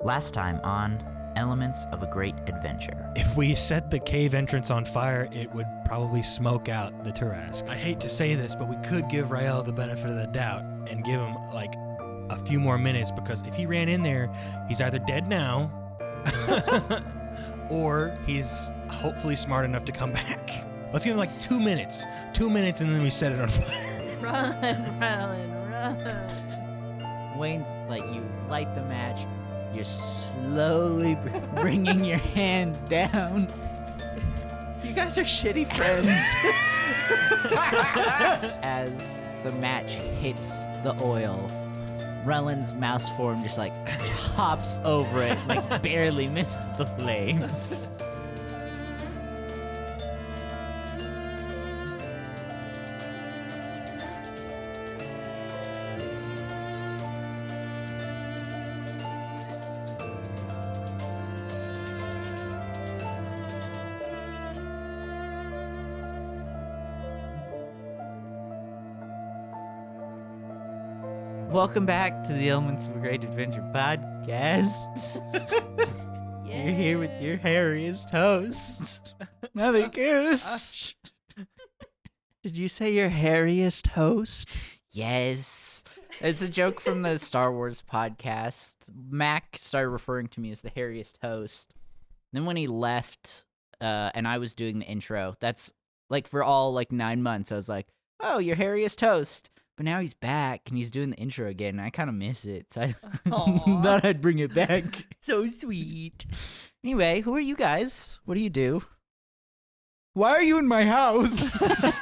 Last time on Elements of a Great Adventure. If we set the cave entrance on fire, it would probably smoke out the Tarrasque. I hate to say this, but we could give Rael the benefit of the doubt and give him, like, a few more minutes, because if he ran in there, he's either dead now, or he's hopefully smart enough to come back. Let's give him, like, 2 minutes. 2 minutes, and then we set it on fire. Run, Rellan, run. Wayne's, you light the match. You're slowly bringing your hand down. You guys are shitty friends. As the match hits the oil, Rellan's mouse form just hops over it, barely misses the flames. Welcome back to the Elements of a Great Adventure podcast. You're here with your hairiest host, Mother Goose. Did you say your hairiest host? Yes. It's a joke from the Star Wars podcast. Mac started referring to me as the hairiest host. Then when he left, and I was doing the intro, that's, for all, 9 months, I was like, oh, your hairiest host. But now he's back, and he's doing the intro again, and I kind of miss it, so I thought I'd bring it back. So sweet. Anyway, who are you guys? What do you do? Why are you in my house?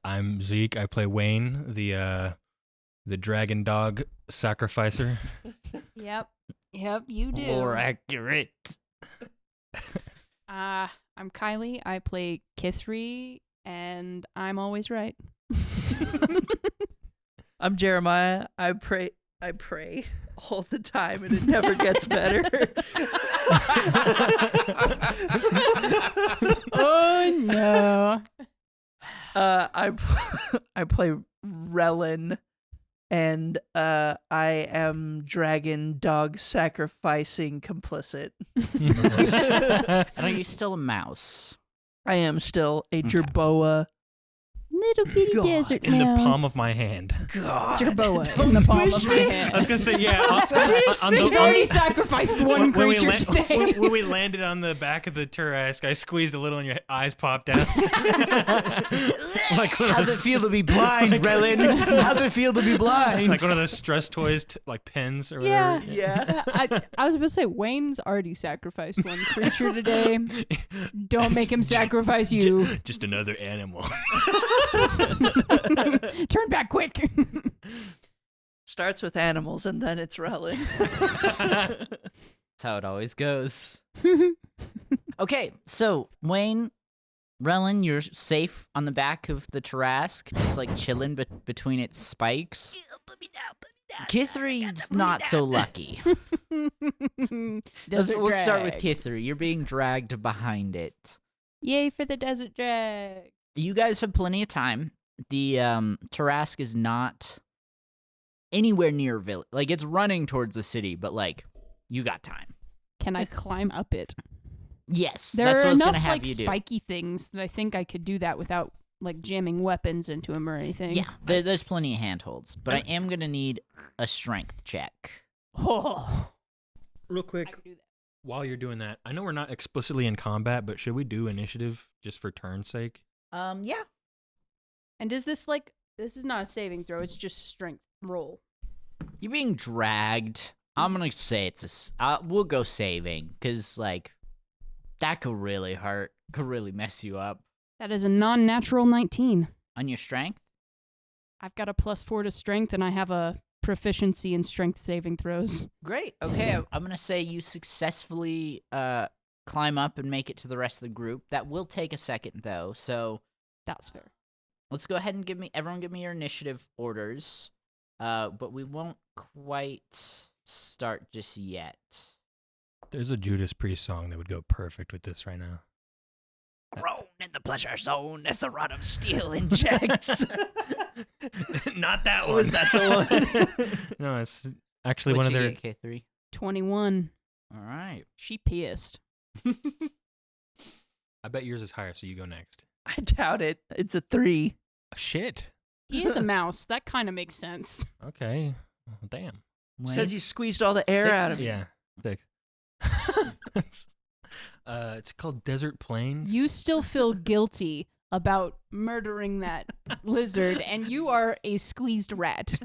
I'm Zeke. I play Wayne, the dragon dog sacrificer. Yep, you do. More accurate. I'm Kylee. I play Kithri, and I'm always right. I'm Jeremiah. I pray all the time, and it never gets better. Oh no. I play Rellan, and I am dragon dog sacrificing complicit. And are you still a mouse? I am still a Jerboa. Little bitty desert In the mouse. palm of my hand. God. Jerboa in the palm of my hand. I was going to say, yeah. He's already sacrificed one creature today. When we landed on the back of the Tarrasque, I squeezed a little and your eyes popped out. How's it feel to be blind, Rellan? How's it feel to be blind? Like one of those stress toys, like pens or whatever. Yeah. I was about to say, Wayne's already sacrificed one creature today. Don't make him sacrifice you. Just another animal. Turn back quick. Starts with animals, and then it's Rellan. That's how it always goes. Okay, so Wayne, Rellan, you're safe on the back of the Tarrasque, just chilling between its spikes. Kithri's not so lucky. Let's start with Kithri. You're being dragged behind it. Yay for the desert drag. You guys have plenty of time. The Tarrasque is not anywhere near a village. It's running towards the city, but you got time. Can I climb up it? Yes, There that's are what I was enough gonna have you do. spiky things that I think I could do that without jamming weapons into them or anything. Yeah, there's plenty of handholds, but I am gonna need a strength check. Oh, Real I quick, could do that. while you're doing that, I know we're not explicitly in combat, but should we do initiative just for turn's sake? Yeah. And does this this is not a saving throw? It's just strength roll. You're being dragged. I'm gonna say it's we'll go saving, because that could really hurt, could really mess you up. That is a non-natural 19. On your strength? I've got a +4 to strength, and I have a proficiency in strength saving throws. Great. Okay, I'm gonna say you successfully climb up and make it to the rest of the group. That will take a second though, so That's fair. let's go ahead and everyone give me your initiative orders. But we won't quite start just yet. There's a Judas Priest song that would go perfect with this right now. Grown in the pleasure zone as the rod of steel injects. Not that one. Was that the one? No, it's actually What'd one of you their. get, Kithri? 21. All right. She pissed. I bet yours is higher, so you go next. I doubt it. It's a 3. Shit. He is a mouse. That kind of makes sense. Okay. Well, damn. Says you squeezed all the air 6? out of it. Yeah. 6. It's called Desert Plains. You still feel guilty about murdering that lizard, and you are a squeezed rat.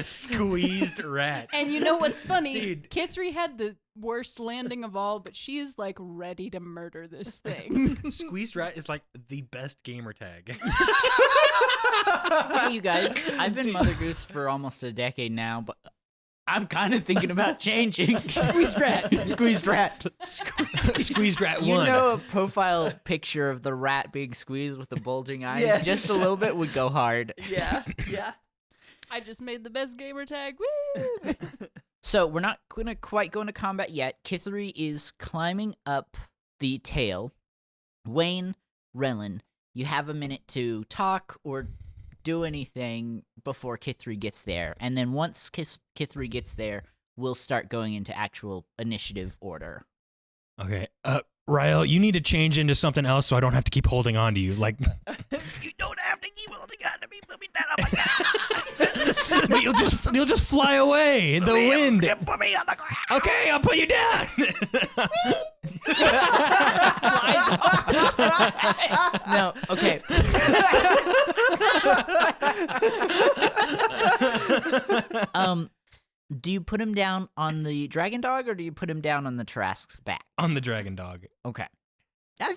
Squeezed rat. And you know what's funny? Dude. Kithri had the worst landing of all, but she is like ready to murder this thing. Squeezed rat is like the best gamer tag. Hey, you guys. I've been Mother Goose for almost a decade now, but I'm kind of thinking about changing. Squeezed rat. Squeezed rat. Squeezed rat 1. You know, a profile picture of the rat being squeezed with the bulging eyes, Yes. just a little bit would go hard. Yeah, yeah. I just made the best gamer tag. Woo! So we're not gonna quite go into combat yet. Kithri is climbing up the tail. Wayne, Rellan, you have a minute to talk or do anything before Kithri gets there. And then once Kithri gets there, we'll start going into actual initiative order. Okay. Rael, you need to change into something else so I don't have to keep holding on to you. Like, You don't have to keep holding on to me, put me down on my but you'll just fly away in the wind. Put me on the ground. Okay, I'll put you down. No, okay. Do you put him down on the dragon dog or do you put him down on the Tarrasque's back? On the dragon dog. Okay. I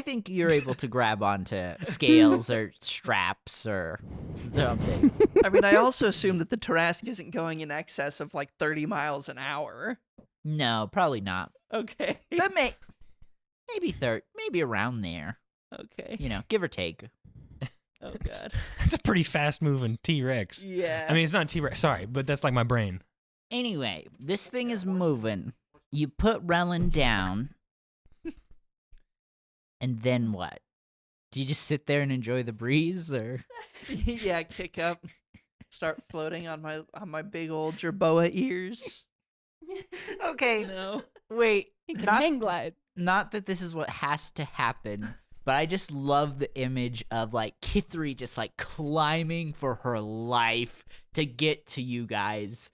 think you're able to grab onto scales or straps or something. I mean, I also assume that the Tarrasque isn't going in excess of like 30 miles an hour. No, probably not. Okay. But maybe around there. Okay. You know, give or take. Oh, God. It's a pretty fast moving T-Rex. Yeah. I mean, it's not T-Rex. Sorry, but that's like my brain. Anyway, this thing is moving. You put Rellan down. And then what? Do you just sit there and enjoy the breeze or yeah, kick up, start floating on my big old jerboa ears. Okay. No. Wait. He can Not hang glide. not that this is what has to happen, but I just love the image of like Kithri just like climbing for her life to get to you guys.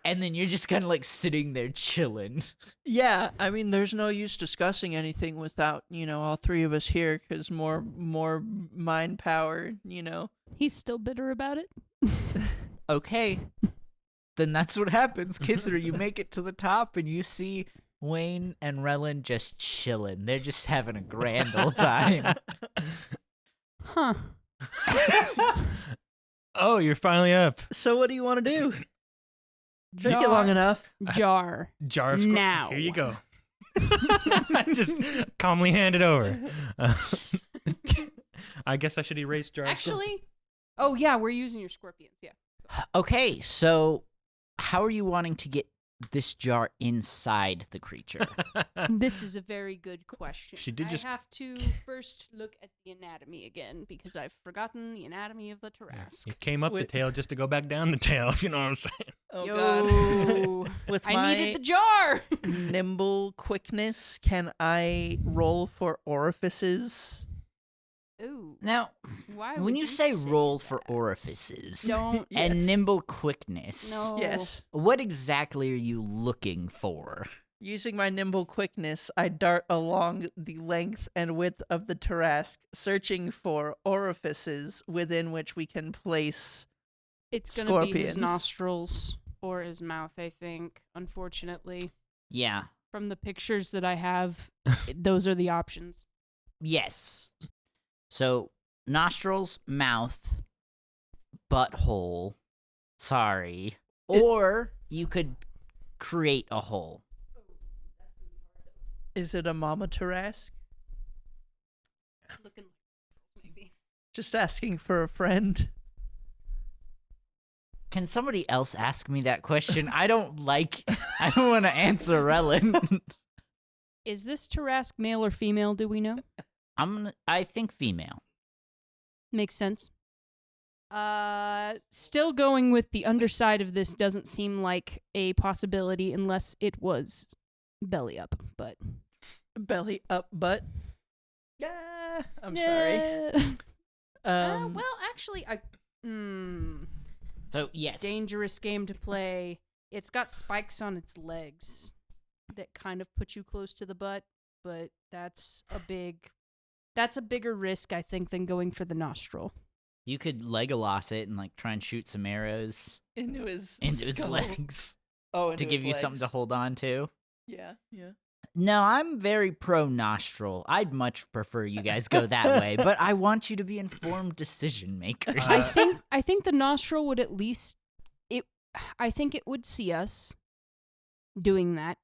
And then you're just kind of like sitting there chilling. Yeah, I mean, there's no use discussing anything without, all three of us here, because more mind power, He's still bitter about it. Okay. Then that's what happens. Kithri, you make it to the top and you see Wayne and Rellan just chilling. They're just having a grand old time. Huh. Oh, you're finally up. So what do you want to do? Took Jar. it long enough. Jar. Jar of Now. Here you go. Just calmly hand it over. I guess I should erase Jar. Actually, oh yeah, we're using your scorpions. Yeah. Okay, so how are you wanting to get this jar inside the creature? This is a very good question. She did just- I have to first look at the anatomy again because I've forgotten the anatomy of the Tarrasque. You came up the Wait. tail just to go back down the tail, if you know what I'm saying. Oh, Yo, God. With I my needed the jar. nimble quickness, can I roll for orifices? Ooh. Now, Why? when would you say roll for that? orifices Don't. and Yes. nimble quickness, No. Yes. what exactly are you looking for? Using my nimble quickness, I dart along the length and width of the Tarrasque, searching for orifices within which we can place. It's gonna be his Scorpions. nostrils or his mouth. I think. Unfortunately, Yeah. from the pictures that I have, those are the options. Yes. So, nostrils, mouth, butthole. Sorry. Or you could create a hole. Is it a mama Tarrasque? Looking maybe. Just asking for a friend. Can somebody else ask me that question? I don't want to answer Rellan. Is this Tarrasque male or female, do we know? I think female. Makes sense. Still going with the underside of this doesn't seem like a possibility unless it was belly up, but... Belly up butt. Yeah, I'm sorry. Well, actually, So, yes. dangerous game to play. It's got spikes on its legs that kind of put you close to the butt, but that's a bigger risk, I think, than going for the nostril. You could Legolas it and like try and shoot some arrows into its its legs Oh, to give you something to hold on to. Yeah. No, I'm very pro nostril. I'd much prefer you guys go that way, but I want you to be informed decision makers. I think the nostril would at least I think it would see us doing that,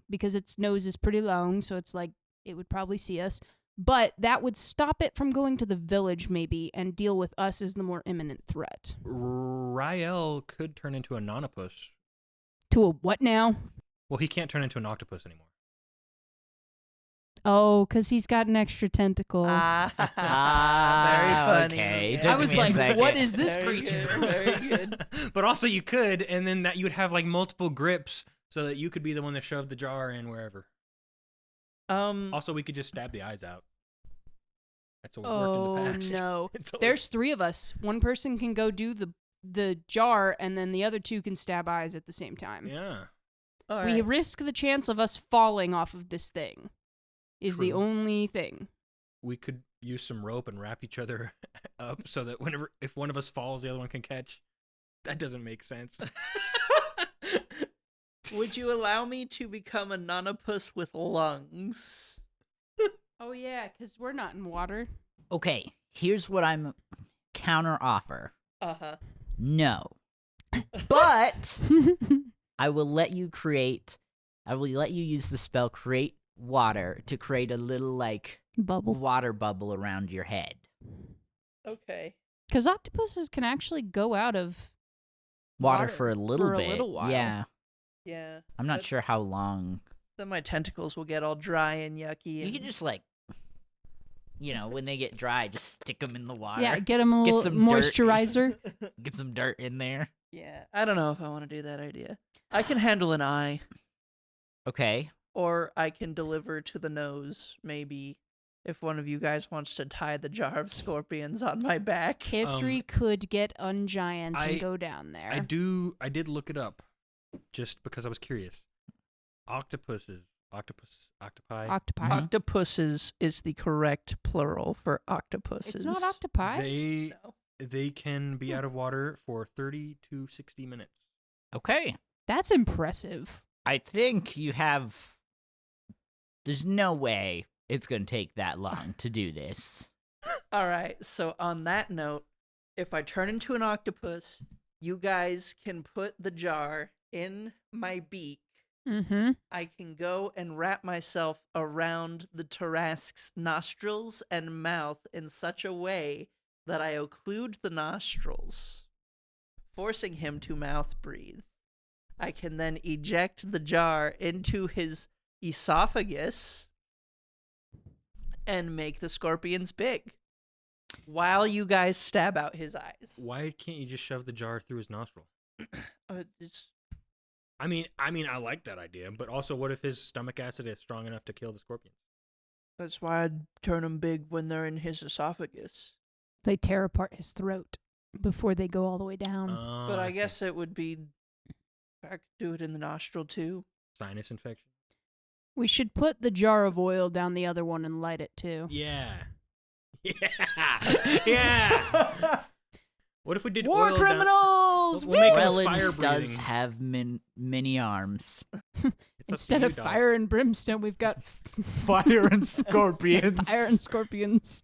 because its nose is pretty long, so it's like it would probably see us. But that would stop it from going to the village, maybe, and deal with us as the more imminent threat. Rael could turn into a nonopus. To a what now? Well, he can't turn into an octopus anymore. Oh, because he's got an extra tentacle. Very funny. Okay. I was like, second. what is this Very creature? good, very good. But also you could, and then that you would have like multiple grips so that you could be the one that shoved the jar in wherever. Also, we could just stab the eyes out. That's what worked in the past. No. It's always- There's 3 of us. One person can go do the jar, and then the other 2 can stab eyes at the same time. Yeah. All We right. risk the chance of us falling off of this thing. Is the True. only thing. We could use some rope and wrap each other up so that if one of us falls, the other one can catch. That doesn't make sense. Would you allow me to become a nonopus with lungs? Oh, yeah, because we're not in water. Okay, here's what I'm counter offer. Uh-huh. No. But I will let you use the spell create water to create a little like Bubble. water bubble around your head. Okay. Because octopuses can actually go out of Water for a little for a bit. little while. Yeah. Yeah. I'm not sure how long. Then my tentacles will get all dry and yucky. You can just like, when they get dry, just stick them in the water. Yeah, get them a little some dirt. moisturizer. Get some dirt in there. Yeah, I don't know if I want to do that idea. I can handle an eye, Okay. or I can deliver to the nose, maybe, if one of you guys wants to tie the jar of scorpions on my back. Kithri could get ungiant I- and go down there. I did look it up just because I was curious. Octopi. Octopi. Octopuses is the correct plural for octopuses. It's not octopi. They can be out of water for 30 to 60 minutes. Okay. That's impressive. I think you have. There's no way it's going to take that long to do this. All right, so on that note, if I turn into an octopus, you guys can put the jar in my beak. Mm-hmm. I can go and wrap myself around the Tarrasque's nostrils and mouth in such a way that I occlude the nostrils, forcing him to mouth breathe. I can then eject the jar into his esophagus and make the scorpions big while you guys stab out his eyes. Why can't you just shove the jar through his nostril? It's I mean, I like that idea, but also, what if his stomach acid is strong enough to kill the scorpions? That's why I'd turn them big when they're in his esophagus. They tear apart his throat before they go all the way down. But I see. guess it would be... I could do it in the nostril, too. Sinus infection. We should put the jar of oil down the other one and light it too. Yeah. Yeah. What if we did War oil criminals! We'll make him Rellan fire does breathing. have many arms. It's up Instead to of you, dog. fire and brimstone, we've got Fire and scorpions. fire and scorpions.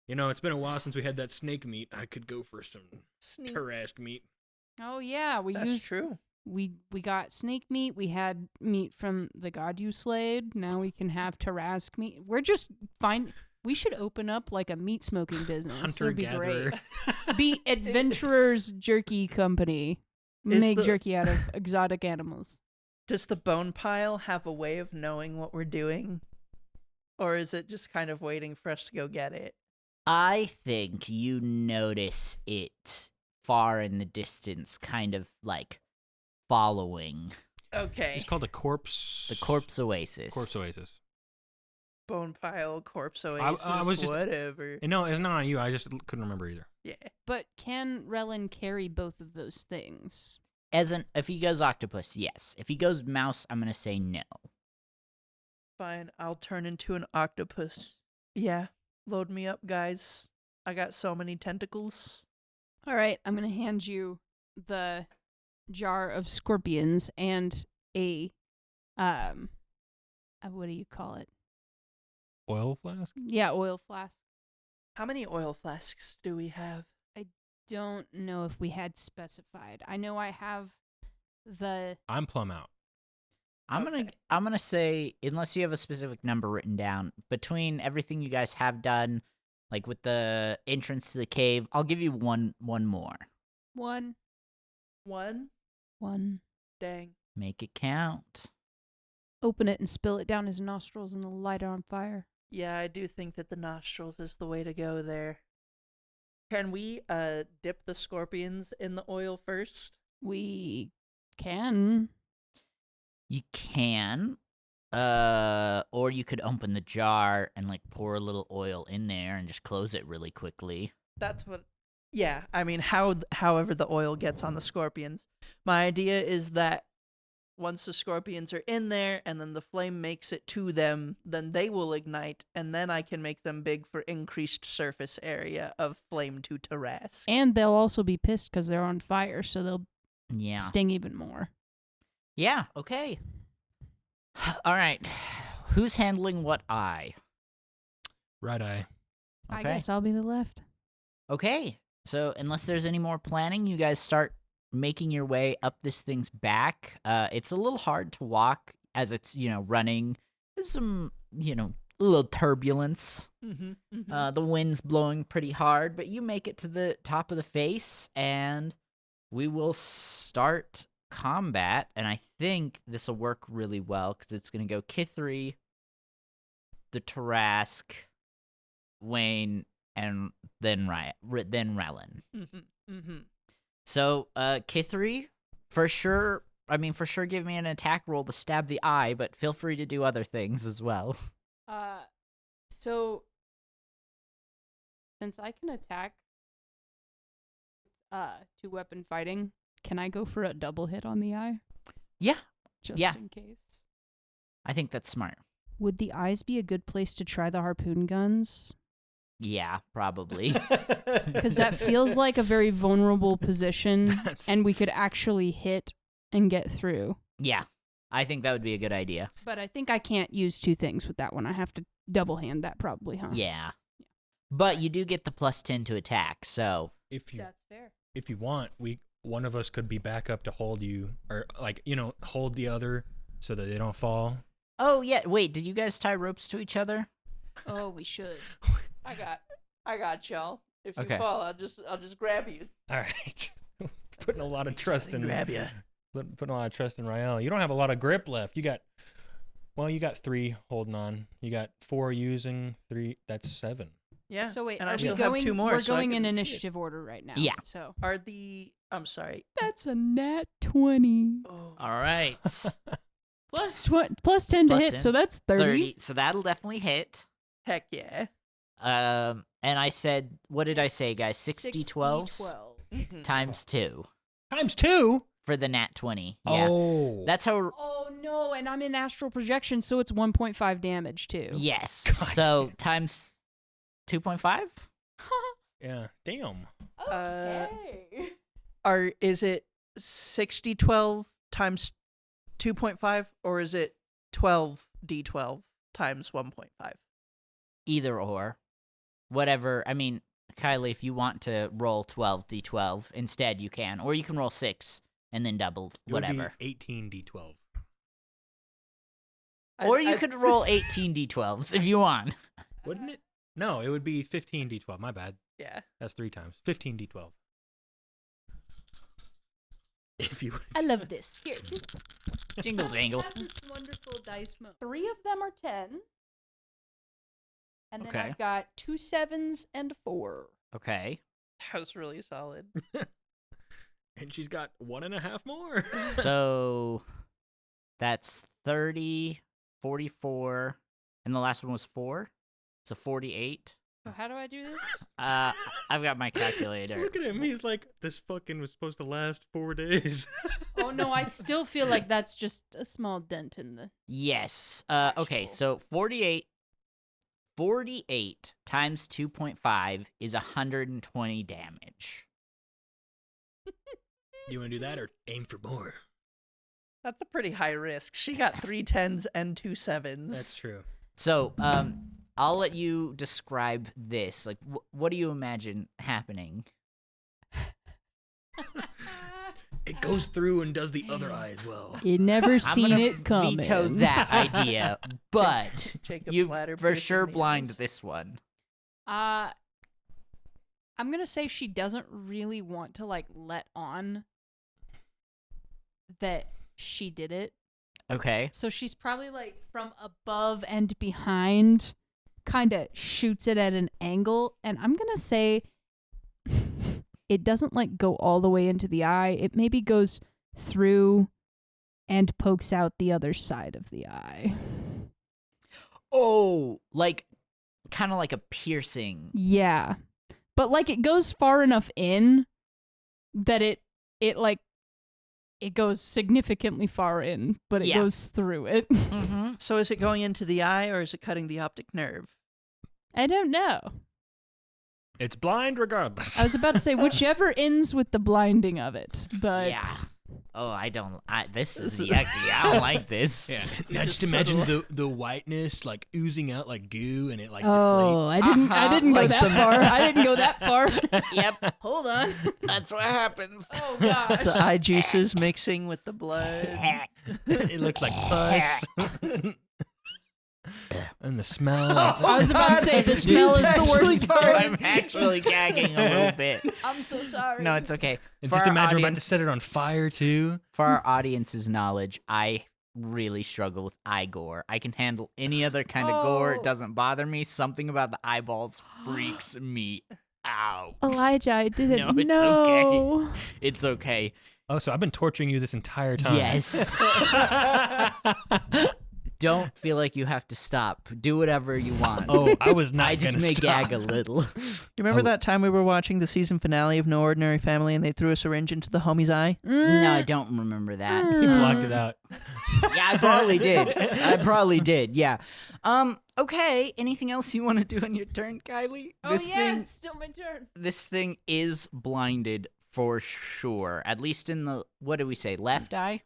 It's been a while since we had that snake meat. I could go for some Sneak. Tarrasque meat. Oh yeah, That's true. We got snake meat. We had meat from the god you slayed. Now we can have Tarrasque meat. We're just fine. We should open up like a meat smoking business. Hunter It'd be gatherer. great. Be Adventurers Jerky Company. Is Make the- jerky out of exotic animals. Does the bone pile have a way of knowing what we're doing? Or is it just kind of waiting for us to go get it? I think you notice it far in the distance, kind of like following Okay. It's called a corpse. the corpse oasis. Corpse oasis. Bone pile, corpse I oasis, was just- whatever. And no, it's not on you. I just couldn't remember either. Yeah. But can Rellan carry both of those things? If he goes octopus, yes. If he goes mouse, I'm gonna say no. Fine, I'll turn into an octopus. Yeah, load me up, guys. I got so many tentacles. All right, I'm going to hand you the jar of scorpions and a what do you call it? Oil flask? Yeah, oil flask. How many oil flasks do we have? Don't know if we had specified. I know I have the I'm plumb out. I'm gonna say, unless you have a specific number written down, between everything you guys have done, like with the entrance to the cave, I'll give you one more. one. Dang. Make it count. Open it and spill it down his nostrils and light it on fire. Yeah, I do think that the nostrils is the way to go there. Can we dip the scorpions in the oil first? We can. You can, or you could open the jar and like pour a little oil in there and just close it really quickly. That's what. Yeah, I mean, however the oil gets on the scorpions. My idea is that once the scorpions are in there and then the flame makes it to them, then they will ignite, and then I can make them big for increased surface area of flame to Tarrasque. And they'll also be pissed because they're on fire, so they'll Yeah. sting even more. Yeah. Okay. All right. Who's handling what eye? Right eye. I Okay. guess I'll be the left. Okay. So unless there's any more planning, you guys start making your way up this thing's back. It's a little hard to walk as it's, running. There's some, a little turbulence. The wind's blowing pretty hard, but you make it to the top of the face, and we will start combat. And I think this will work really well because it's going to go Kithri, the Tarrasque, Wayne, and then Rellan. So, Kithri, for sure give me an attack roll to stab the eye, but feel free to do other things as well. So since I can attack 2-weapon fighting, can I go for a double hit on the eye? Yeah, Just Yeah. in case. I think that's smart. Would the eyes be a good place to try the harpoon guns? Yeah, probably. Because that feels like a very vulnerable position, That's- and we could actually hit and get through. Yeah, I think that would be a good idea. But I think I can't use two things with that one. I have to double hand that probably, huh? Yeah. But you do get the +10 to attack, so If you That's fair. if you want, one of us could be back up to hold you, or hold the other so that they don't fall. Oh yeah, wait, did you guys tie ropes to each other? Oh, we should. I got y'all. If you Okay. fall, I'll just grab you. All right. Putting a lot of trust in Grab ya. Putting a lot of trust in Rael. You don't have a lot of grip left. You got 3 holding on. You got 4 using 3. That's 7. Yeah. So wait, and are I we still going? have 2 more. We're so I going in can- initiative order right now. Yeah. So I'm sorry. that's a nat 20 Oh. All right. plus 10 to Plus hit, 10, so that's 30. So that'll definitely hit. Heck yeah. And I said, what did I say, guys? 60 12 Mhm. times 2 Times 2. for the nat 20. Yeah. Oh. That's how. Oh no, and I'm in astral projection, so it's 1.5 damage too. Yes. God So times 2.5. Yeah. Damn. Okay. Is it 60-12 times 2.5, or is it 12d12 times 1.5? Either or, whatever. I mean, Kylie, if you want to roll 12d12 instead, you can, or you can roll 6 and then double It would be whatever. 18d12. Or you could roll 18d12s if you want. Wouldn't it? No, it would be 15d12. My bad. Yeah. That's 3 times. 15d12. If you I love this. Here, just Jingle jangle. Have this wonderful dice mode. 3 of them are 10. And then Okay. I've got 2 7s and a 4. Okay. That was really solid. And she's got 1.5 more. So that's 30, 44, and the last one was 4. So 48. So how do I do this? I've got my calculator. Look at him. He's like, this fucking was supposed to last 4 days. Oh no, I still feel like that's just a small dent in the... Yes. Okay, Actual. so 48 times 2.5 is 120 damage. You want to do that or aim for more? That's a pretty high risk. She got 3 10s and 2 7s. That's true. So, I'll let you describe this. Like, what do you imagine happening? It goes through and does the other eye as well. You never I'm seen gonna it coming. veto that idea, but Jacob's you ladder for piercing sure blind needles. this one. I'm gonna say she doesn't really want to like let on that she did it. Okay. So she's probably like from above and behind, kind of shoots it at an angle. And I'm gonna say it doesn't like go all the way into the eye. It maybe goes through and pokes out the other side of the eye. Oh, like kind of like a piercing. Yeah. But like it goes far enough in that it goes significantly far in, but it Yeah. goes through it. Mm-hmm. So is it going into the eye or is it cutting the optic nerve? I don't know. It's blind regardless. I was about to say whichever ends with the blinding of it, but Yeah. Oh, this is yucky. I don't like this. Yeah. You Now just just imagine put the whiteness like oozing out like goo and it like oh, deflates. I didn't go Like that the- far. I didn't go that far. Yep. Hold on. That's what happens. Oh The gosh. eye juices mixing with the blood. It looks like pus. And the smell. I was about to say the smell is the worst part. I'm actually gagging a little bit. I'm so sorry. No, it's okay. And For just our imagine we're about to audience- set it on fire too. For our audience's knowledge, I really struggle with eye gore. I can handle any other kind of gore. Oh. It doesn't bother me. Something about the eyeballs freaks me out. Elijah, I didn't No, it's know. It's okay. Oh, so I've been torturing you this entire time. Yes. Don't feel like you have to stop. Do whatever you want. Oh, I was not I just gonna may stop. gag a little. You remember Oh. that time we were watching the season finale of No Ordinary Family and they threw a syringe into the homie's eye? No, I don't remember that. He blocked it out. Yeah, I probably did. I probably did. Yeah. Okay. Anything else you want to do on your turn, Kylie? Oh yeah, it's still my turn. This thing is blinded for sure. At least in the, what do we say, left eye?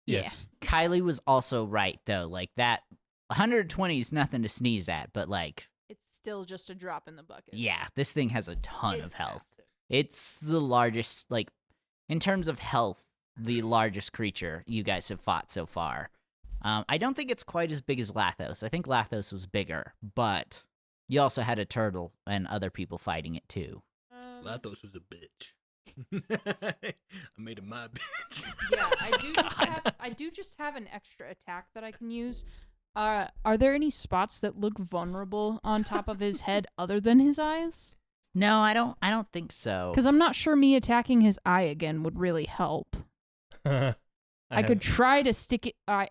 Yes. Kylie was also right though. Like that 120 is nothing to sneeze at, but like, It's still just a drop in the bucket. yeah, this thing has a ton It's of health. massive. It's the largest, like, in terms of health, the largest creature you guys have fought so far. I don't think it's quite as big as Lathos. I think Lathos was bigger, but you also had a turtle and other people fighting it too. Lathos was a bitch. I made him my bitch. Yeah, I do just have an extra attack that I can use. Are there any spots that look vulnerable on top of his head other than his eyes? No, I don't think so. Because I'm not sure me attacking his eye again would really help. I could try to stick it. I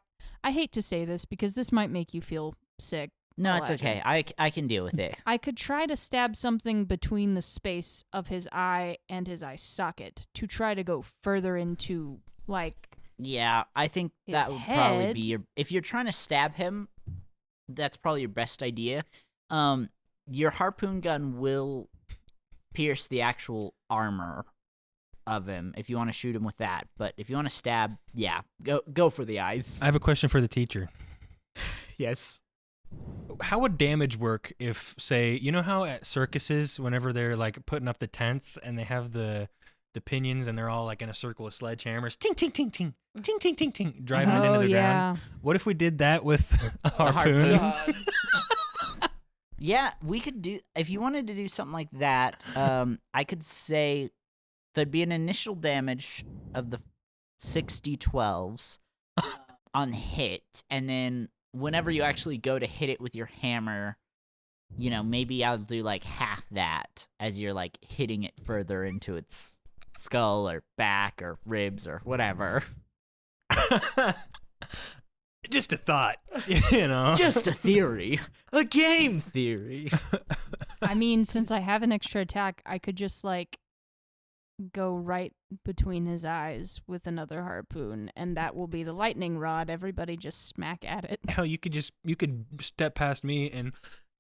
hate to say this because this might make you feel sick. No, it's Elijah. okay. I can deal with it. I could try to stab something between the space of his eye and his eye socket to try to go further into, like, Yeah, I think His that would probably head. be your. If you're trying to stab him, that's probably your best idea. Your harpoon gun will pierce the actual armor of him if you want to shoot him with that. But if you want to stab, yeah, go for the eyes. I have a question for the teacher. Yes. How would damage work if, say, you know how at circuses, whenever they're like putting up the tents and they have the pinions and they're all like in a circle with sledgehammers, ting ting ting ting, ting ting ting ting, driving it into the ground. What if we did that with harpoons? harpoons. Yeah, we could do, if you wanted to do something like that, I could say there'd be an initial damage of the 60 12s, on hit, and then whenever you actually go to hit it with your hammer, maybe I'll do like half that as you're like hitting it further into its skull or back or ribs or whatever. Just a thought, Just a theory. A game theory. I mean, since I have an extra attack, I could just like go right between his eyes with another harpoon, and that will be the lightning rod. Everybody just smack at it. Hell, you could step past me and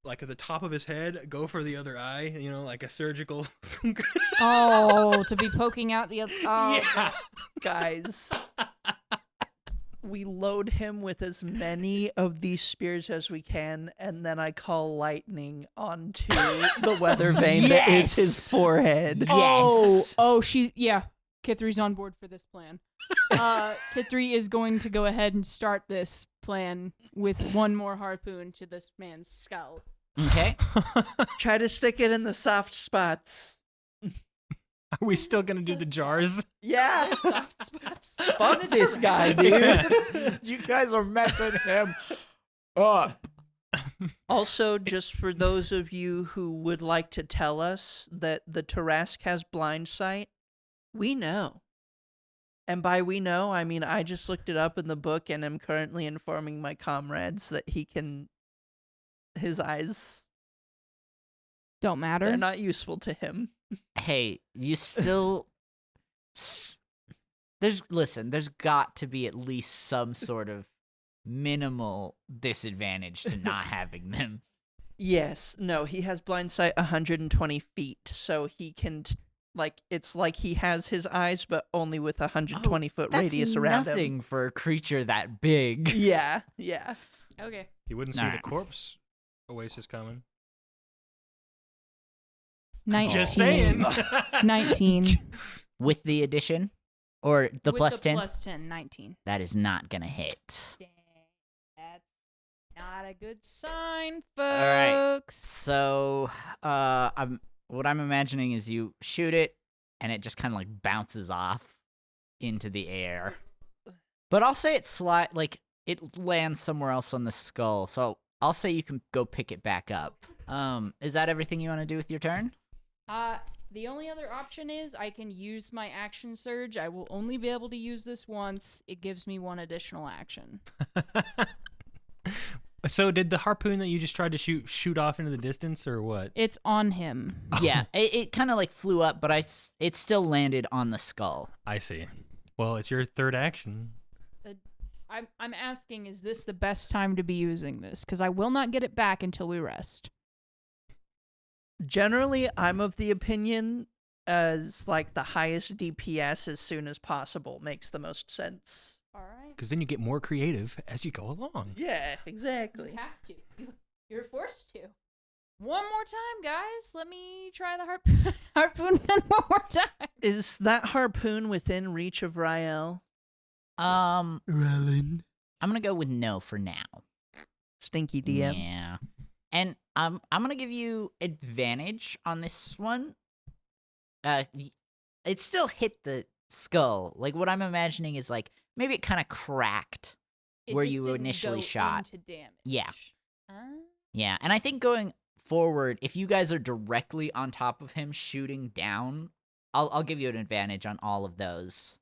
like at the top of his head, go for the other eye, like a surgical. Oh, to be poking out the other. Oh, yeah. Guys, we load him with as many of these spears as we can, and then I call lightning onto the weather vane that is his forehead. Yes. Yeah. Kithri's on board for this plan. Kithri is going to go ahead and start this plan with one more harpoon to this man's skull. Okay. Try to stick it in the soft spots. Are we still gonna do the jars? Yeah. Soft spots. Fuck this guy, dude. You guys are messing him up. Also, just for those of you who would like to tell us that the Tarrasque has blind sight, we know. And by we know, I mean I just looked it up in the book and am currently informing my comrades that his eyes, Don't matter. they're not useful to him. Hey, you still... There's got to be at least some sort of minimal disadvantage to not having them. Yes. No, he has blind sight 120 feet, so he can... it's like he has his eyes, but only with 120-foot radius around That's nothing him. for a creature that big. Yeah. Okay. He wouldn't see Alright. the corpse oasis coming. 19. Just saying. 19. With the addition? Or the With plus the 10? plus 10, 19. That is not going to hit. Dang. That's not a good sign, right. folks. So, what I'm imagining is you shoot it, and it just kind of like bounces off into the air. But I'll say it lands somewhere else on the skull. So I'll say you can go pick it back up. Is that everything you want to do with your turn? The only other option is I can use my action surge. I will only be able to use this once. It gives me one additional action. So did the harpoon that you just tried to shoot off into the distance, or what? It's on him. Yeah, it kind of like flew up, but it still landed on the skull. I see. Well, it's your third action. I'm asking, is this the best time to be using this? Because I will not get it back until we rest. Generally, I'm of the opinion as the highest DPS as soon as possible makes the most sense. All right. Because then you get more creative as you go along. Yeah, exactly. You have to. You're forced to. One more time, guys. Let me try the harpoon one more time. Is that harpoon within reach of Rael? Rellan. I'm gonna go with no for now. Stinky DM. Yeah. And I'm gonna give you advantage on this one. It still hit the skull. Like what I'm imagining is maybe it kind of cracked where just you didn't initially go shot. into damage. Yeah. Yeah, and I think going forward, if you guys are directly on top of him shooting down, I'll give you an advantage on all of those.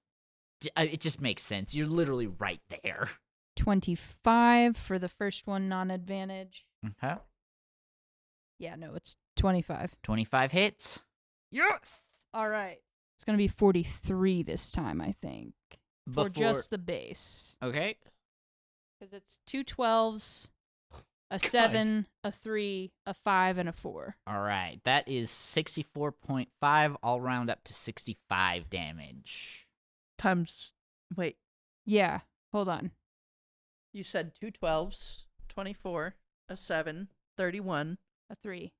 It just makes sense. You're literally right there. 25 for the first one, non-advantage. Okay. Yeah, no, it's 25. 25 hits. Yes! All right. It's going to be 43 this time, I think. For just the base. Okay. Because it's 2 12s, a 7, a 3, a 5, and a 4. All right. That is 64.5. I'll round up to 65 damage. Wait, Yeah, hold on. you said 2 12s, 24, a 7, 31, A 3,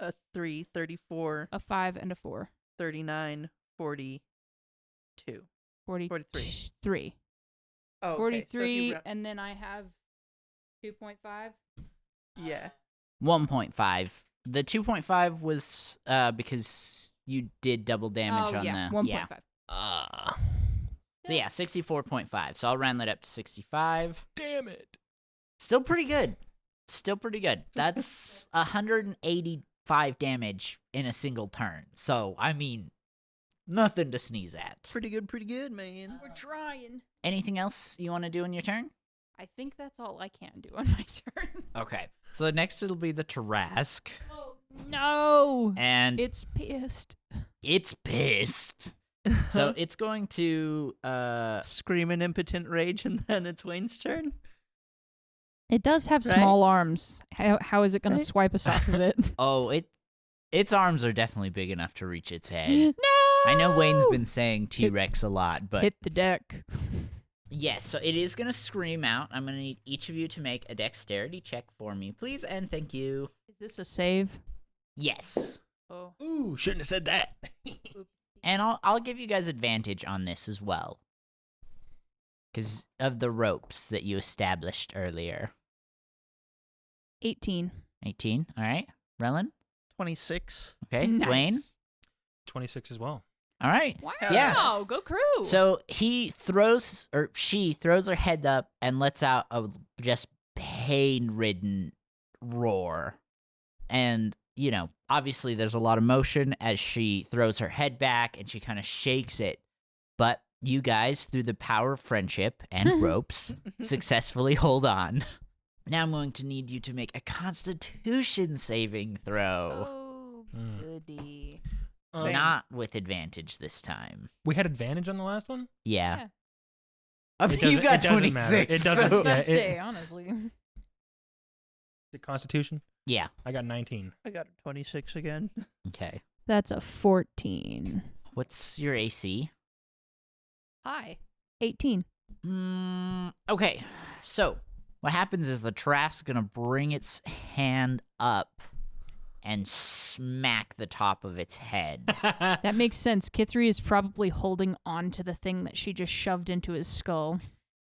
a 3, 34, a 5, and a 4. 39, 42. 43. 3. Oh, okay. 43, So and then I have 2.5. yeah. 1.5. The 2.5 was because you did double damage on yeah, the... 1.5. Yeah. So yeah, 64.5. So I'll round that up to 65. Damn it. Still pretty good. That's 185 damage in a single turn. So, I mean, nothing to sneeze at. Pretty good, man. We're trying. Anything else you want to do in your turn? I think that's all I can do on my turn. Okay. So next it'll be the Tarrasque. Oh, no. And It's pissed. it's pissed. So it's going to Scream in impotent rage, and then it's Wayne's turn. It does have Right? small arms. How is it going Right? to swipe us off of it? its arms are definitely big enough to reach its head. No! I know Wayne's been saying T-Rex a lot, but Hit the deck. yes, so it is going to scream out. I'm going to need each of you to make a dexterity check for me, please, and thank you. Is this a save? Yes. Oh. Ooh, shouldn't have said that. And I'll give you guys advantage on this as well. Because of the ropes that you established earlier. 18. 18, all right. Rellan? 26. Okay. Nice. Wayne? 26 as well. All right. Wow. Yeah. Go crew. So she throws her head up and lets out a just pain-ridden roar. And, you know, obviously there's a lot of motion as she throws her head back and she kind of shakes it. But you guys, through the power of friendship and ropes, successfully hold on. Now I'm going to need you to make a Constitution saving throw. Oh, Mm. goody. Same. Not with advantage this time. We had advantage on the last one? Yeah. Yeah. I mean, It doesn't- you got it doesn't 26. matter. It doesn't- I was so- about Yeah, to say, honestly. The Constitution? Yeah. I got 19. I got a 26 again. Okay. That's a 14. What's your AC? Hi. 18. Okay. So what happens is the Tarrasque is gonna bring its hand up and smack the top of its head. That makes sense. Kithri is probably holding on to the thing that she just shoved into his skull.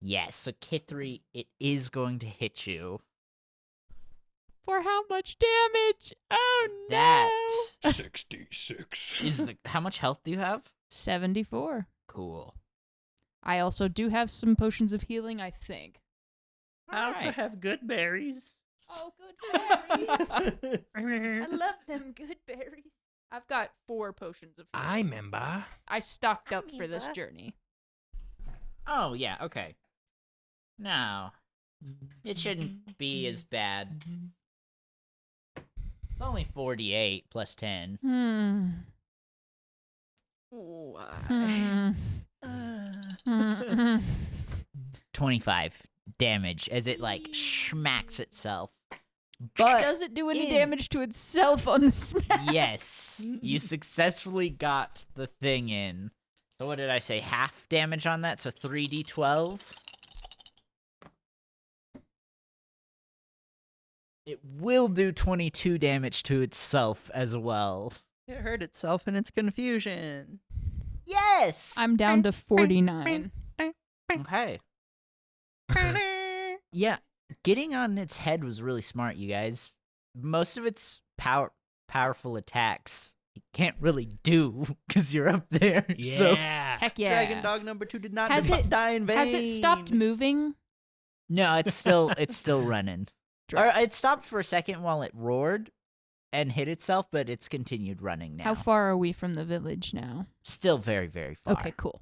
Yes. So Kithri, it is going to hit you. For how much damage? Oh, no. That 66. is the. How much health do you have? 74. Cool. I also do have some potions of healing, I think. I also Alright. have good berries. Oh, good berries. I love them good berries. I've got 4 potions of healing. I remember. I stocked up for this journey. Oh yeah. Okay. No, it shouldn't be as bad. It's only 48 plus 10. Why? 25 damage as it like smacks itself. But Does it do any in- damage to itself on the smack? yes, you successfully got the thing in. So what did I say? Half damage on that, so 3d12. It will do 22 damage to itself as well. It hurt itself in its confusion. Yes. I'm down to 49. Okay. Yeah, getting on its head was really smart, you guys. Most of its powerful attacks you can't really do because you're up there. So Heck yeah. Dragon Dog number 2 did not Has it- die in vain. Has it stopped moving? no, it's still running. Or it stopped for a second while it roared and hit itself, but it's continued running now. How far are we from the village now? Still very, very far. Okay, cool.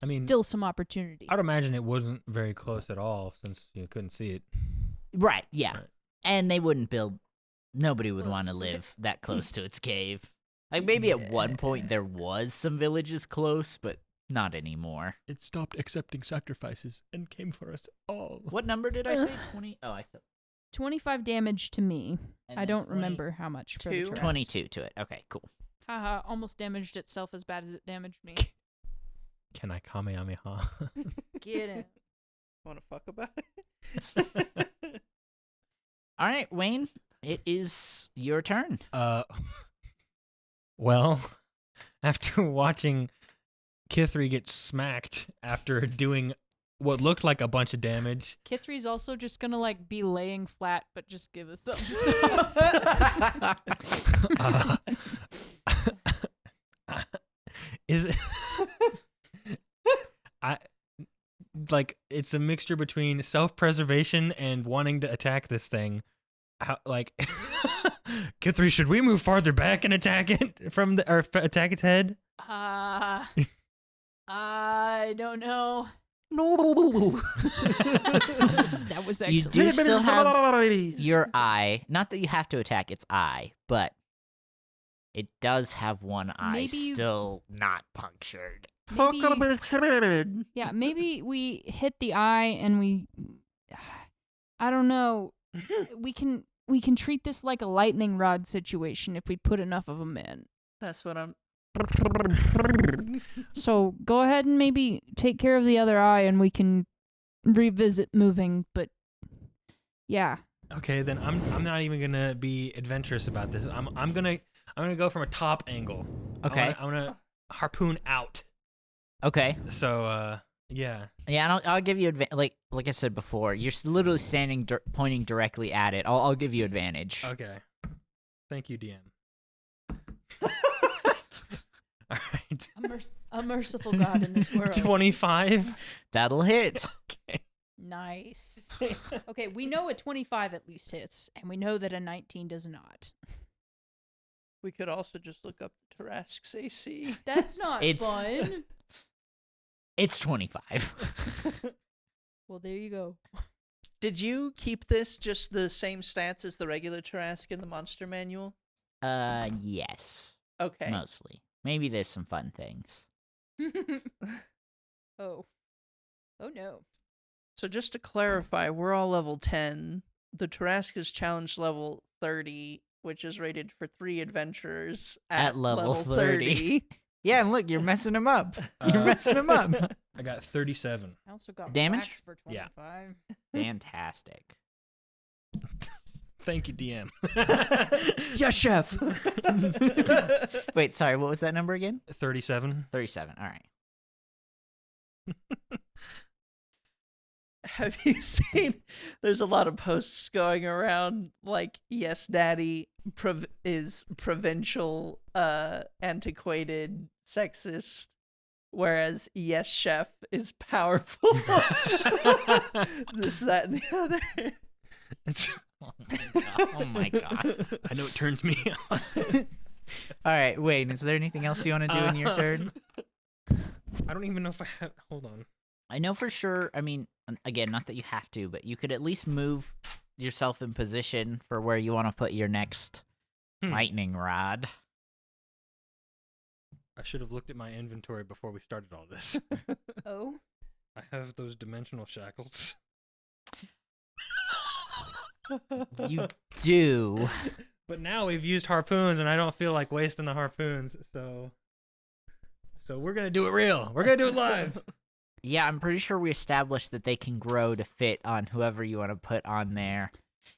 I mean, still some opportunity. I'd imagine it wasn't very close at all since you couldn't see it. Right, yeah. Right. And they wouldn't build. Nobody would want to live that close to its cave. Like maybe at one point there was some villages close, but not anymore. It stopped accepting sacrifices and came for us all. What number did I say? 20? Oh, I said 25 damage to me. and I then don't 20 remember how much for the Two? Tarrasque. 22 to it. Okay, cool. Haha, almost damaged itself as bad as it damaged me. Can I Kamehameha? Get it. Want to fuck about it? All right, Wayne, it is your turn. Well, after watching Kithri get smacked after doing what looked like a bunch of damage, Kithri's also just gonna like be laying flat, but just give a thumbs up. is it like it's a mixture between self-preservation and wanting to attack this thing. How, like, Kithri, should we move farther back and attack it from the or attack its head? I don't know. No. That was You excellent. do still have your eye. Not that you have to attack its eye, but it does have one eye Maybe you- still not punctured. Maybe, yeah, maybe we hit the eye and we. I don't know. We can treat this like a lightning rod situation if we put enough of them in. That's what I'm. So go ahead and maybe take care of the other eye, and we can revisit moving. But yeah, Okay, then I'm not even gonna be adventurous about this. I'm gonna go from a top angle. Okay. I'm gonna harpoon out. Okay. So yeah. Yeah, and I'll give you like I said before. You're literally standing pointing directly at it. I'll give you advantage. Okay. Thank you, DM. All right. a merciful God in this world. 25. That'll hit. Okay. Nice. Okay, we know a 25 at least hits, and we know that a 19 does not. We could also just look up Tarrasque's AC. That's not It's- fun. It's 25. Well, there you go. Did you keep this just the same stats as the regular Tarrasque in the monster manual? Yes. Okay. Mostly. Maybe there's some fun things. Oh no. So just to clarify, we're all level 10. The Tarrasque is challenge level 30, which is rated for 3 adventurers At level 30. Yeah, and look, you're messing him up. You're messing him up. I got 37. I also got Damage? whacked for Yeah. 25. Fantastic. Thank you, DM. Yes, chef. Wait, sorry, what was that number again? 37. 37. All right. Have you seen? There's a lot of posts going around like, yes, daddy is provincial, antiquated, sexist, whereas yes, chef is powerful. This, that, and the other. It's, Oh my god. I know it turns me on. All right, Wayne, is there anything else you want to do in your turn? I don't even know if I have. Hold on. I know for sure, I mean, again, not that you have to, but you could at least move yourself in position for where you want to put your next lightning rod. I should have looked at my inventory before we started all this. Oh? I have those dimensional shackles. You do. But now we've used harpoons, and I don't feel like wasting the harpoons. So we're gonna do it real. We're gonna do it live. Yeah, I'm pretty sure we established that they can grow to fit on whoever you want to put on there.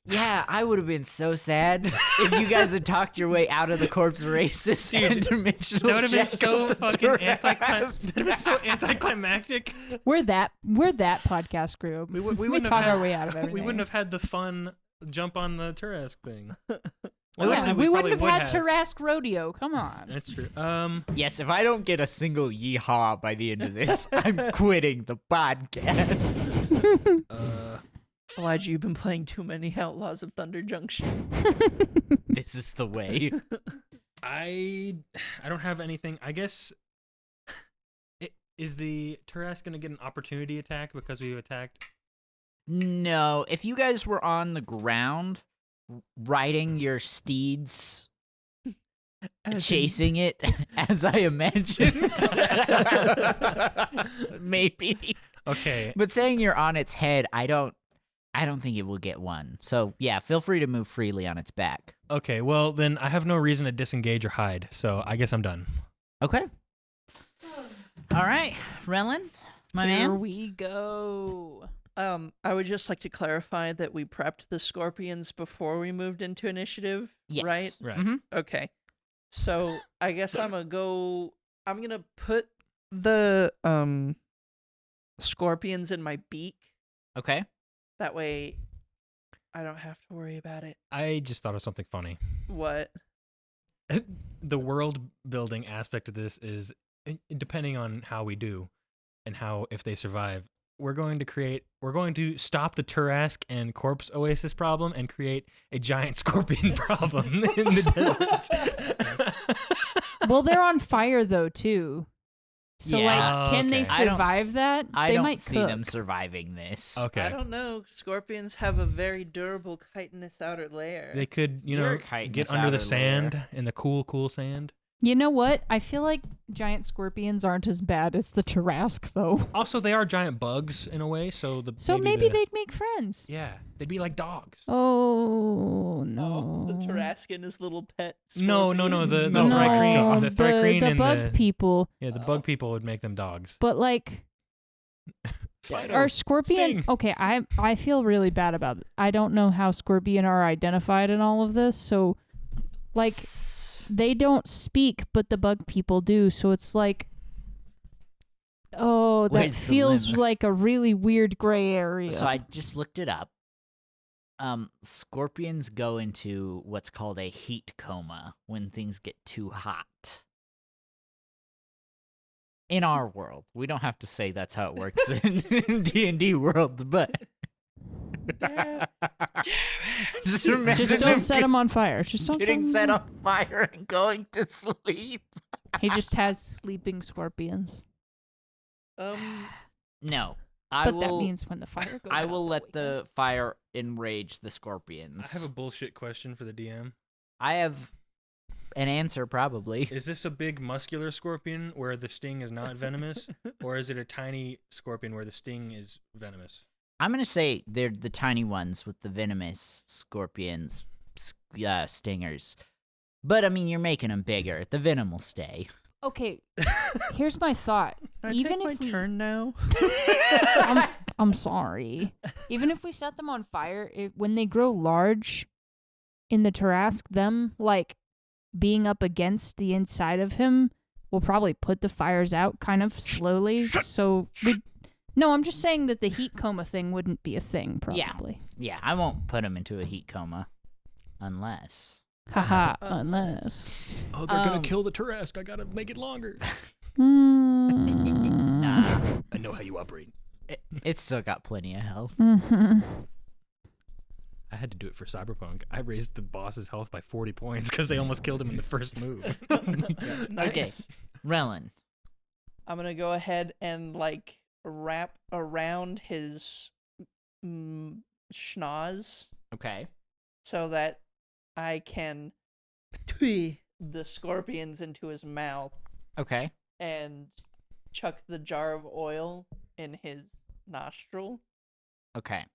Yeah, I would have been so sad if you guys had talked your way out of the corpse races and dimensional. That would have been jack so of the fucking Tarrasque. anticlimactic. We're that podcast group. We wouldn't talk have our way out of everything. We wouldn't have had the fun jump on the Tarrasque thing. Well, actually, we wouldn't probably have had Tarrasque Rodeo. Come on. That's true. Yes, if I don't get a single yeehaw by the end of this, I'm quitting the podcast. Elijah, you've been playing too many Outlaws of Thunder Junction. This is the way. I don't have anything. I guess is the Tarrasque gonna get an opportunity attack because we attacked? No, if you guys were on the ground, riding your steeds, chasing it, as I imagined, maybe. Okay. But saying you're on its head, I don't think it will get one. So yeah, feel free to move freely on its back. Okay. Well, then I have no reason to disengage or hide, so I guess I'm done. Okay. All right, Rellan, my Here man. we go. I would just like to clarify that we prepped the scorpions before we moved into initiative, Yes. right? Right. Mhm. Okay. So I guess I'm gonna put the scorpions in my beak. Okay. That way I don't have to worry about it. I just thought of something funny. What? The world building aspect of this is depending on how we do and how if they survive. we're going to stop the Tarrasque and corpse oasis problem and create a giant scorpion problem in the desert. Well, they're on fire though too. So Yeah. like, can they Okay. survive that? I They don't might see cook. them surviving this. Okay. I don't know. Scorpions have a very durable chitinous outer layer. They could, You're a get chitinous under the outer sand layer. in the cool sand. You know what? I feel like giant scorpions aren't as bad as the Tarrasque though. Also, they are giant bugs in a way, so Maybe they'd make friends. yeah, they'd be like dogs. Oh no. The Tarrasque and his little pet. No, scorpion. the No. Thrycreen, the Thrycreen the and bug people. yeah, the bug people would make them dogs. But like, Fido, are scorpion? Sting. Okay, I feel really bad about it. I don't know how scorpion are identified in all of this. So, like, they don't speak, but the bug people do. So it's like, oh, that Where's the feels limit? like a really weird gray area. So I just looked it up. Scorpions go into what's called a heat coma when things get too hot. In our world, we don't have to say that's how it works in D&D world, but just imagine Just don't set him on fire. Just don't getting set set him on fire and going to sleep. He just has sleeping scorpions. No, But that means when the fire goes I out, will they'll let wake the up. fire enrage the scorpions. I have a bullshit question for the DM. I have an answer, probably. Is this a big muscular scorpion where the sting is not venomous, or is it a tiny scorpion where the sting is venomous? I'm gonna say they're the tiny ones with the venomous stingers. But I mean, you're making them bigger. The venom will stay. Okay, here's my thought. Can I Even take my if we, turn now? I'm sorry. Even if we set them on fire, when they grow large in the Tarrasque, them like being up against the inside of him will probably put the fires out kind of slowly. So no, I'm just saying that the heat coma thing wouldn't be a thing, probably. Yeah, I won't put them into a heat coma unless. Haha, unless. Oh, they're Um, gonna kill the Tarrasque. I gotta make it longer. Nah, I know how you operate. it's still got plenty of health. Mhm. I had to do it for Cyberpunk. I raised the boss's health by 40 points because they almost killed him in the first move. Okay, Rellan. I'm gonna go ahead and like wrap around his schnoz Okay. so that I can the scorpions into his mouth Okay. and chuck the jar of oil in his nostril. Okay.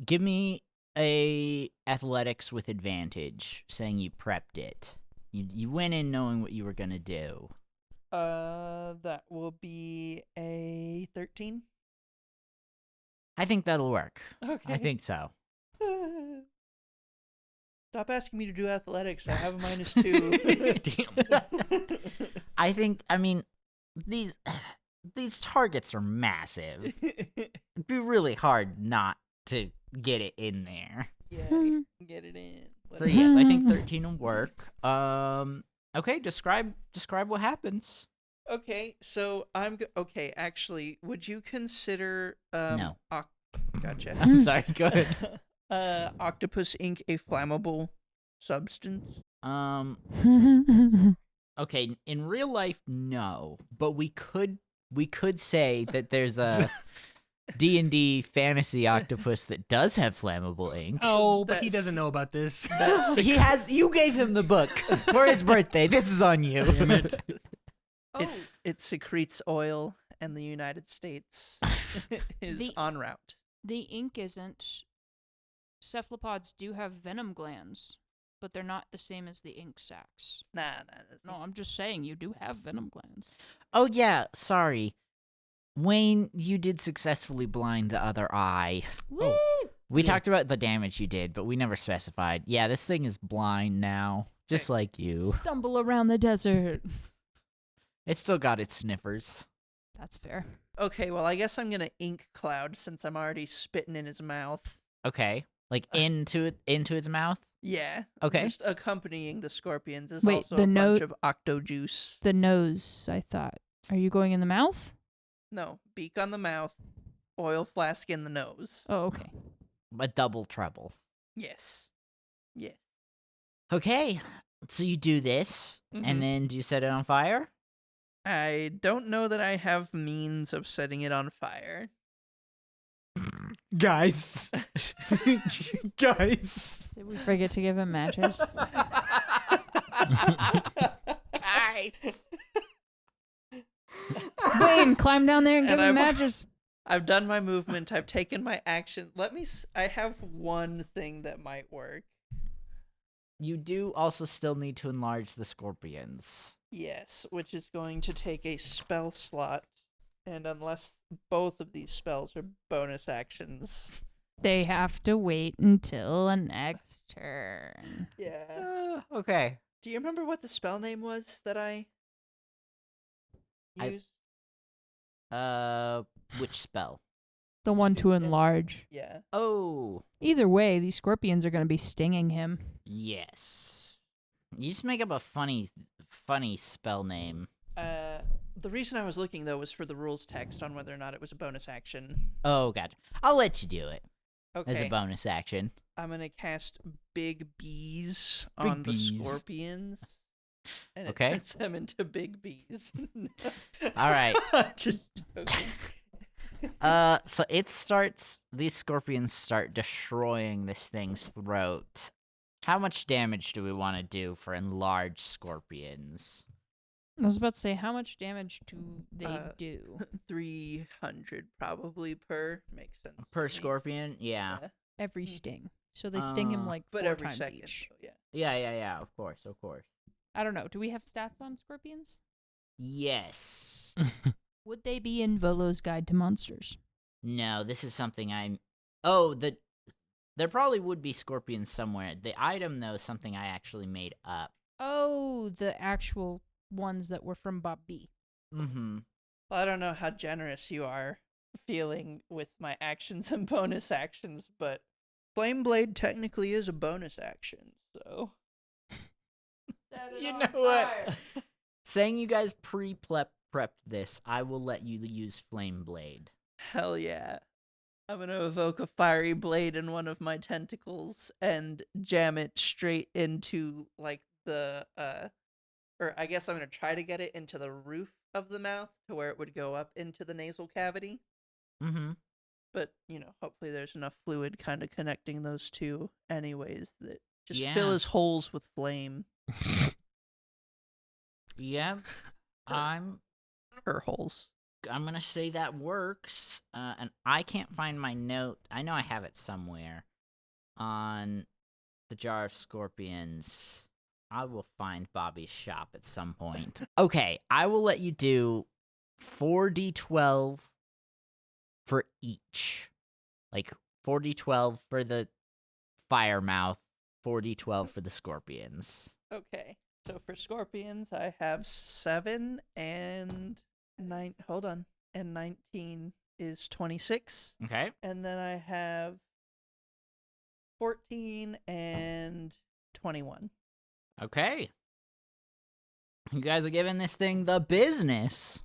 Give me a athletics with advantage, saying you prepped it. You went in knowing what you were gonna do. That will be a 13. I think that'll work. Okay. I think so. Stop asking me to do athletics. I have a -2. Damn. I mean, these targets are massive. It'd be really hard not to get it in there. Yeah, get it in. So yes, I think 13 will work. Okay, describe what happens. Okay, so okay. Actually, would you consider No. Gotcha. I'm sorry. Go ahead. Octopus ink a flammable substance? Okay, in real life, no, but we could say that there's a D&D fantasy octopus that does have flammable ink. Oh, but he That's- doesn't know about this. You gave him the book for his birthday. This is on you. Damn it. Oh, It secretes oil, and the United States is The- en route. the ink isn't. Cephalopods do have venom glands, but they're not the same as the ink sacs. Nah. That's No, I'm just saying you do have venom glands. Oh yeah, sorry. Wayne, you did successfully blind the other eye. Woo! We Yeah. talked about the damage you did, but we never specified. Yeah, this thing is blind now, just like you. Stumble around the desert. It's still got its sniffers. That's fair. Okay, well, I guess I'm gonna ink cloud since I'm already spitting in his mouth. Okay, like into its mouth. Yeah. Okay. Just accompanying the scorpions is Wait, also the a note- bunch of octo juice. The nose, I thought. Are you going in the mouth? No, beak on the mouth, oil flask in the nose. Oh, okay. A double trouble. Yes. Yes. Okay, so you do this, Mhm. and then do you set it on fire? I don't know that I have means of setting it on fire. Guys. Guys. Did we forget to give him matches? Guys. Wayne, climb down there and give And him I've- matches. I've done my movement. I've taken my action. I have one thing that might work. You do also still need to enlarge the scorpions. Yes, which is going to take a spell slot. And unless both of these spells are bonus actions. They have to wait until the next turn. Yeah. Okay. Do you remember what the spell name was that I I- used? Which spell? The one to enlarge. Yeah. Oh, Either way, these scorpions are going to be stinging him. yes. You just make up a funny spell name. The reason I was looking, though, was for the rules text on whether or not it was a bonus action. Oh, gotcha. I'll let you do it Okay. as a bonus action. I'm going to cast Big Bees Big on bees. the scorpions. And it Okay. turns them into big bees. All right. Just joking. So these scorpions start destroying this thing's throat. How much damage do we want to do for enlarged scorpions? I was about to say, how much damage do they do? 300 probably per. Makes sense. Per to me. scorpion? Yeah. Every sting. So they sting him like But 4 every times second. each. So yeah. Yeah, of course. I don't know. Do we have stats on scorpions? Yes. Would they be in Volo's Guide to Monsters? No, this is something there probably would be scorpions somewhere. The item, though, is something I actually made up. Oh, the actual ones that were from Bob B. Mm-hmm. Well, I don't know how generous you are feeling with my actions and bonus actions, but Flame Blade technically is a bonus action, so. You know what? Saying you guys prepped this, I will let you use Flame Blade. Hell yeah. I'm gonna evoke a fiery blade in one of my tentacles and jam it straight into, like, the, or I guess I'm gonna try to get it into the roof of the mouth to where it would go up into the nasal cavity. Mm-hmm. But, hopefully there's enough fluid kind of connecting those two anyways that just fill his holes with flame. Yeah. I'm Her holes. gonna say that works. And I can't find my note. I know I have it somewhere on the jar of scorpions. I will find Bobby's shop at some point. Okay, I will let you do 4d12 for each. Like 4d12 for the fire mouth, 4d12 for the scorpions. Okay. So for scorpions, I have 7 and 9. Hold on. And 19 is 26. Okay. And then I have 14 and 21. Okay. You guys are giving this thing the business.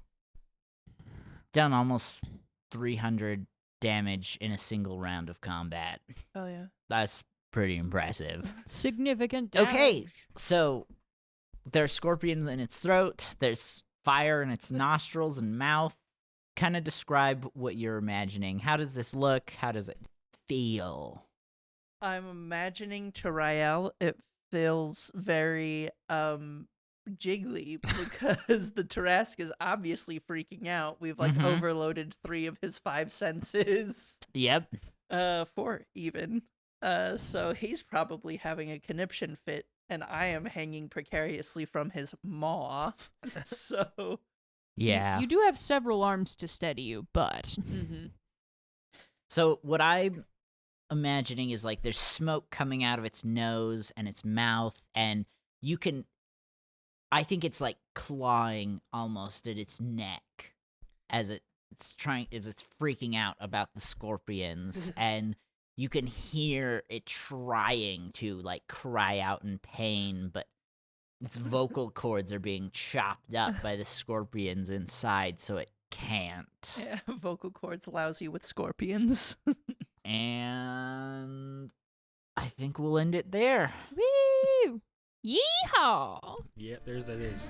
Done almost 300 damage in a single round of combat. Oh, yeah. That's pretty impressive. Significant damage. Okay, so there's scorpions in its throat, there's fire in its nostrils and mouth. Kind of describe what you're imagining. How does this look? How does it feel? I'm imagining Tarael. It feels very jiggly because the Tarrasque is obviously freaking out. We've Mhm. overloaded 3 of his 5 senses. Yep. 4 even. So he's probably having a conniption fit, and I am hanging precariously from his maw. So Yeah. You do have several arms to steady you, but So what I'm imagining is like there's smoke coming out of its nose and its mouth, and you can, I think it's like clawing almost at its neck as it's freaking out about the scorpions, and you can hear it trying to like cry out in pain, but its vocal cords are being chopped up by the scorpions inside, so it can't. Yeah, vocal cords lousy with scorpions. And I think we'll end it there. Woo! Yeehaw! Yeah, there it is.